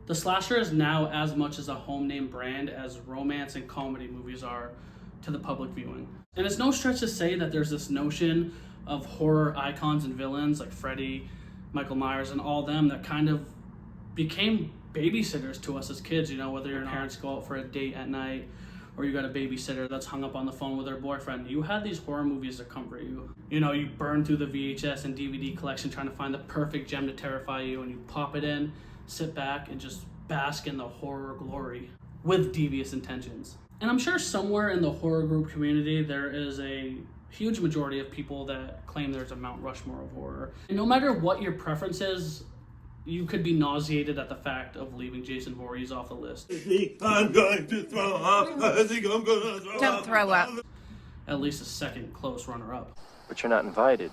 The slasher is now as much as a home name brand as romance and comedy movies are to the public viewing. And it's no stretch to say that there's this notion of horror icons and villains like Freddy, Michael Myers, and all them that kind of became babysitters to us as kids, you know, whether your parents go out for a date at night or you got a babysitter that's hung up on the phone with their boyfriend. You had these horror movies to comfort you. You know, you burn through the VHS and DVD collection trying to find the perfect gem to terrify you, and you pop it in, sit back, and just bask in the horror glory with devious intentions. And I'm sure somewhere in the horror group community there is a huge majority of people that claim there's a Mount Rushmore of horror. And no matter what your preference is, you could be nauseated at the fact of leaving Jason Voorhees off the list. I'm going to throw up. I think I'm going to throw up. Don't throw up. At least a second close runner-up. But you're not invited.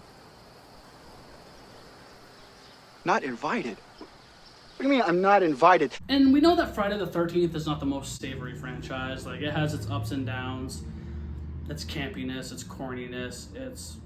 Not invited? What do you mean I'm not invited? And we know that Friday the 13th is not the most savory franchise. Like, it has its ups and downs, its campiness, its corniness, its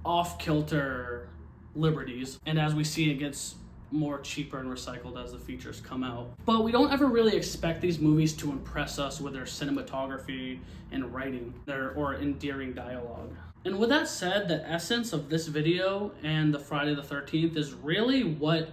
off-kilter liberties. And as we see, it gets more cheaper and recycled as the features come out. But we don't ever really expect these movies to impress us with their cinematography and writing, or endearing dialogue. And with that said, the essence of this video and the Friday the 13th is really what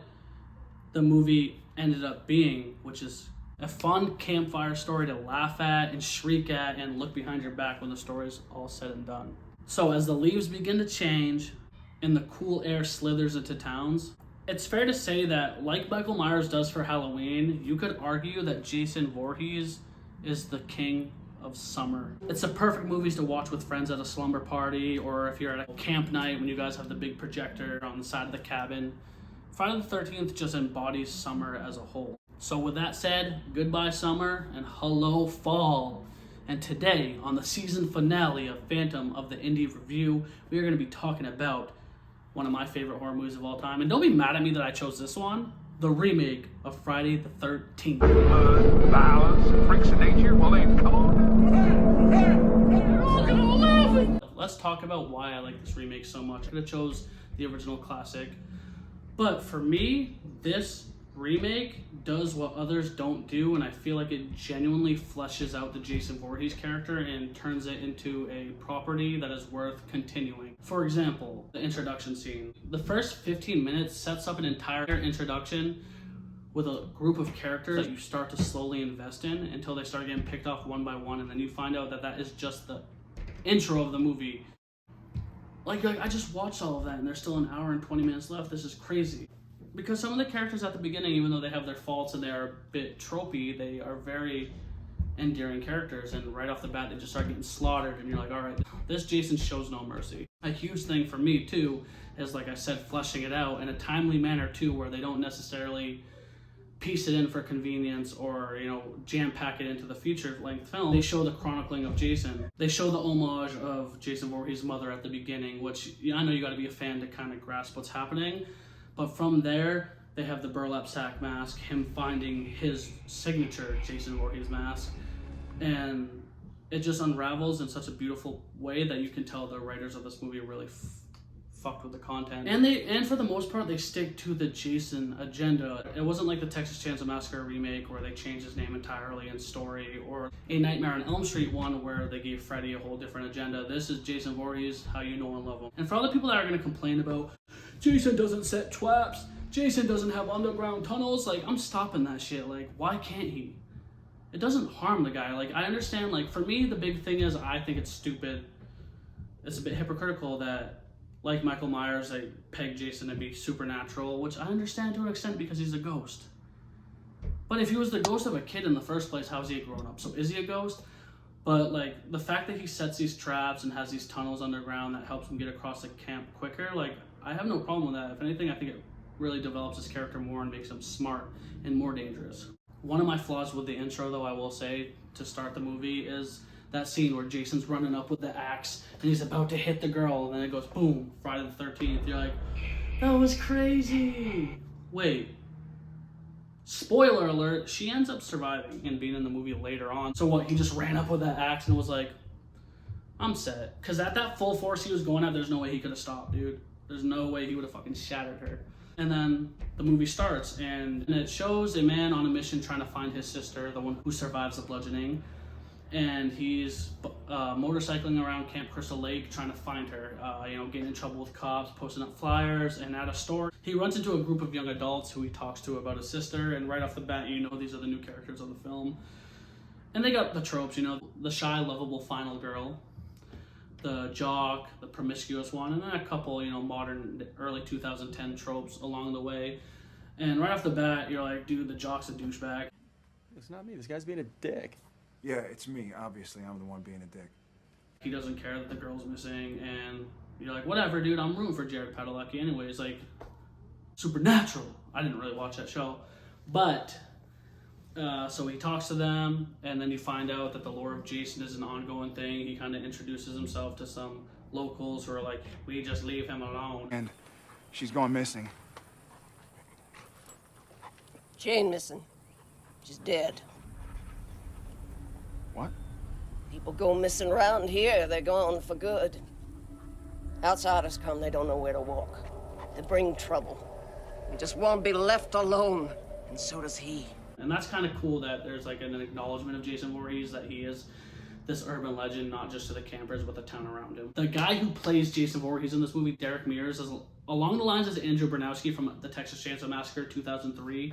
the movie ended up being, which is a fun campfire story to laugh at and shriek at and look behind your back when the story is all said and done. So as the leaves begin to change and the cool air slithers into towns, it's fair to say that, like Michael Myers does for Halloween, you could argue that Jason Voorhees is the king of summer. It's the perfect movies to watch with friends at a slumber party, or if you're at a camp night when you guys have the big projector on the side of the cabin. Friday the 13th just embodies summer as a whole. So with that said, goodbye summer and hello fall. And today, on the season finale of Phantom of the Indie Review, we are going to be talking about one of my favorite horror movies of all time. And don't be mad at me that I chose this one, the remake of Friday the 13th. Violence, freaks of nature, well then come on. You're all gonna laugh. Let's talk about why I like this remake so much. I could have chose the original classic. But for me, this remake does what others don't do, and I feel like it genuinely fleshes out the Jason Voorhees character and turns it into a property that is worth continuing. For example, the introduction scene. The first 15 minutes sets up an entire introduction with a group of characters that you start to slowly invest in until they start getting picked off one by one, and then you find out that that is just the intro of the movie. Like I just watched all of that and there's still an hour and 20 minutes left. This is crazy. Because some of the characters at the beginning, even though they have their faults and they are a bit tropey, they are very endearing characters, and right off the bat they just start getting slaughtered and you're like, all right, this Jason shows no mercy. A huge thing for me too is, like I said, fleshing it out in a timely manner too, where they don't necessarily piece it in for convenience or, you know, jam pack it into the feature length film. They show the chronicling of Jason. They show the homage of Jason Voorhees' mother at the beginning, which I know you got to be a fan to kind of grasp what's happening. But from there, they have the burlap sack mask, him finding his signature Jason Voorhees mask, and it just unravels in such a beautiful way that you can tell the writers of this movie really fucked with the content. And for the most part, they stick to the Jason agenda. It wasn't like the Texas Chainsaw Massacre remake where they changed his name entirely in story, or a Nightmare on Elm Street one where they gave Freddy a whole different agenda. This is Jason Voorhees, how you know and love him. And for all the people that are going to complain about Jason doesn't set traps, Jason doesn't have underground tunnels, like, I'm stopping that shit. Like, why can't he? It doesn't harm the guy. Like, I understand, like, for me, the big thing is I think it's stupid. It's a bit hypocritical that, like Michael Myers, they peg Jason to be supernatural, which I understand to an extent because he's a ghost. But if he was the ghost of a kid in the first place, how is he grown up? So is he a ghost? But like the fact that he sets these traps and has these tunnels underground that helps him get across the camp quicker, like, I have no problem with that. If anything, I think it really develops his character more and makes him smart and more dangerous. One of my flaws with the intro, though, I will say, to start the movie, is that scene where Jason's running up with the axe and he's about to hit the girl, and then it goes boom, Friday the 13th. You're like, that was crazy. Wait. Spoiler alert, she ends up surviving and being in the movie later on. So what, he just ran up with that axe and was like, I'm set. Because at that full force he was going at, there's no way he could have stopped, dude. There's no way he would have fucking shattered her. And then the movie starts, and it shows a man on a mission trying to find his sister, the one who survives the bludgeoning. And he's motorcycling around Camp Crystal Lake trying to find her, getting in trouble with cops, posting up flyers, and at a store, he runs into a group of young adults who he talks to about his sister, and right off the bat, these are the new characters of the film. And they got the tropes, the shy, lovable final girl, the jock, the promiscuous one, and then a couple, modern, early 2010 tropes along the way. And right off the bat, you're like, dude, the jock's a douchebag. It's not me. This guy's being a dick. Yeah, it's me. Obviously, I'm the one being a dick. He doesn't care that the girl's missing, and you're like, whatever, dude, I'm rooting for Jared Padalecki anyways. Like, Supernatural. I didn't really watch that show. But, so he talks to them, and then you find out that the lore of Jason is an ongoing thing. He kind of introduces himself to some locals who are like, we just leave him alone. And she's gone missing. She ain't missing. She's dead. What? People go missing around here, they're gone for good. Outsiders come, they don't know where to walk. They bring trouble. They just won't be left alone, and so does he. And that's kind of cool that there's like an acknowledgement of Jason Voorhees, that he is this urban legend, not just to the campers, but the town around him. The guy who plays Jason Voorhees in this movie, Derek Mears, is along the lines as Andrew Bernowski from the Texas Chainsaw Massacre 2003,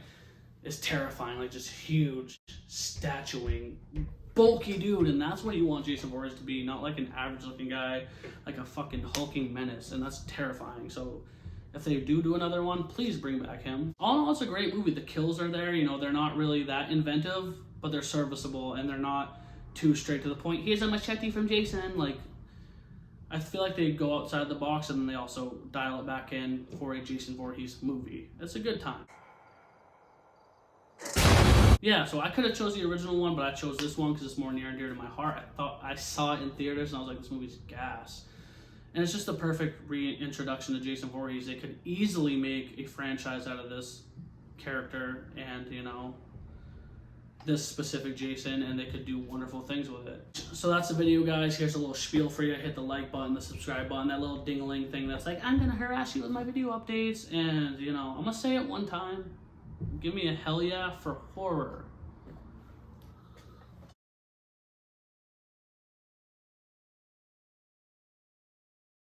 is terrifying, like just huge, statuing, bulky dude, and that's what you want Jason Voorhees to be, not like an average looking guy, like a fucking hulking menace, and that's terrifying. So if they do another one, please bring back him. All in all, it's a great movie. The kills are there, they're not really that inventive, but they're serviceable, and they're not too straight to the point. Here's a machete from Jason. Like, I feel like they go outside the box, and then they also dial it back in for a Jason Voorhees movie. It's a good time. Yeah, so I could have chose the original one, but I chose this one because it's more near and dear to my heart. I saw it in theaters, and I was like, this movie's gas. And it's just the perfect reintroduction to Jason Voorhees. They could easily make a franchise out of this character and, this specific Jason, and they could do wonderful things with it. So that's the video, guys. Here's a little spiel for you. Hit the like button, the subscribe button, that little ding-a-ling thing that's like, I'm gonna harass you with my video updates. And, I'm gonna say it one time. Give me a hell yeah for horror.